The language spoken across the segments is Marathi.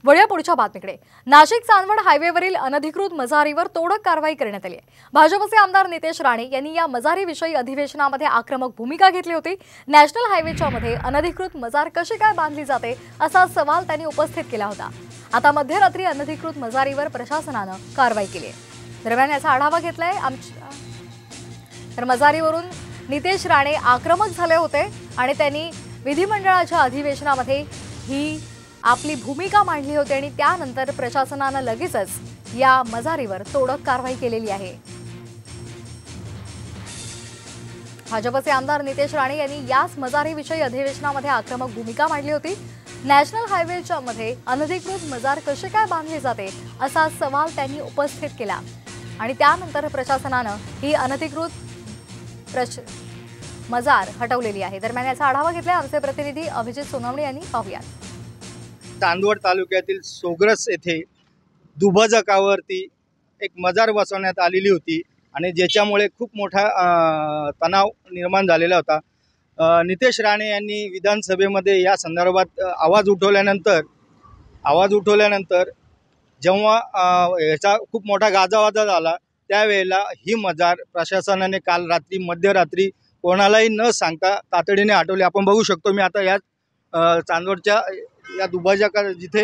वळूया पुढच्या बातमीकडे। नाशिक चांदवड हायवेवरील अनधिकृत मजारीवर तोडक कारवाई करण्यात आली आहे। भाजपचे आमदार नितेश राणे यांनी या मजारीविषयी अधिवेशनामध्ये आक्रमक भूमिका घेतली होती। नॅशनल हायवेच्या मध्ये अनधिकृत मजार कशी काय बांधली जाते असा सवाल त्यांनी उपस्थित केला होता। आता मध्यरात्री अनधिकृत मजारीवर प्रशासनाने कारवाई केली आहे। दरम्यान याचा आढावा घेतलाय तर मजारीवरून नितेश राणे आक्रमक झाले होते आणि त्यांनी विधिमंडळाच्या अधिवेशनामध्ये ही आपली भूमिका मांडली होती आणि त्यानंतर प्रशासनाने लगेचच या मजारीवर तोडक कारवाई केलेली आहे। भाजपचे आमदार नितेश राणे यांनी याच मजारीविषयी अधिवेशनामध्ये आक्रमक भूमिका मांडली होती। नॅशनल हायवेच्या मध्ये अनधिकृत मजार कशी काय बांधली जाते असा सवाल त्यांनी उपस्थित केला आणि त्यानंतर प्रशासनाने ही अनधिकृत मजार हटवलेली आहे। दरम्यान याचा आढावा घेतलाय आमचे प्रतिनिधी अभिजित सोनवणे यांनी। पाहूयात। चांदवड तालुक्यातील सोग्रस येथे दुभाजकावरती एक मजार बसवण्यात आलेली होती आणि ज्याच्यामुळे खूप मोठा तणाव निर्माण झालेला होता। नितेश राणे यांनी विधानसभेमध्ये या संदर्भात आवाज उठवल्यानंतर जेव्हा याचा खूप मोठा गाजावाजा झाला त्यावेळेला ही मजार प्रशासनाने काल रात्री मध्यरात्री कोणालाही न सांगता तातडीने हटवली। आपण बघू शकतो, मी आता या चांदवडच्या या दुभाजका जिथे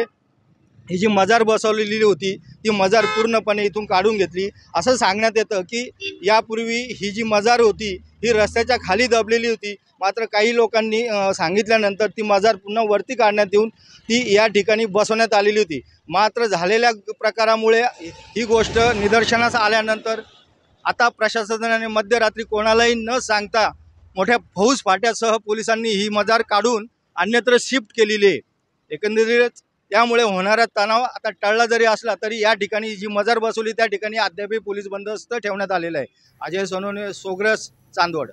ही जी मजार बसवलेली होती ती मजार पूर्णपणे इथून काढून घेतली। असं सांगण्यात येतं की यापूर्वी ही जी मजार होती ही रस्त्याच्या खाली दबलेली होती, मात्र काही लोकांनी सांगितल्यानंतर ती मजार पुन्हा वरती काढण्यात येऊन ती या ठिकाणी बसवण्यात आलेली होती। मात्र झालेल्या प्रकारामुळे ही गोष्ट निदर्शनास आल्यानंतर आता प्रशासनाने मध्यरात्री कोणालाही न सांगता मोठ्या फौज फाट्यासह पोलिसांनी ही मजार काढून अन्यत्र शिफ्ट केलेली आहे। एकंदरीत त्यामुळे होणारा तणाव आता टळला जरी असला तरी या ठिकाणी जी मजार बसवली त्या ठिकाणी अद्याप पोलीस बंदोबस्त ठेवण्यात आलेला आहे। अजय सोनवणे, सोग्रस, चांदवड।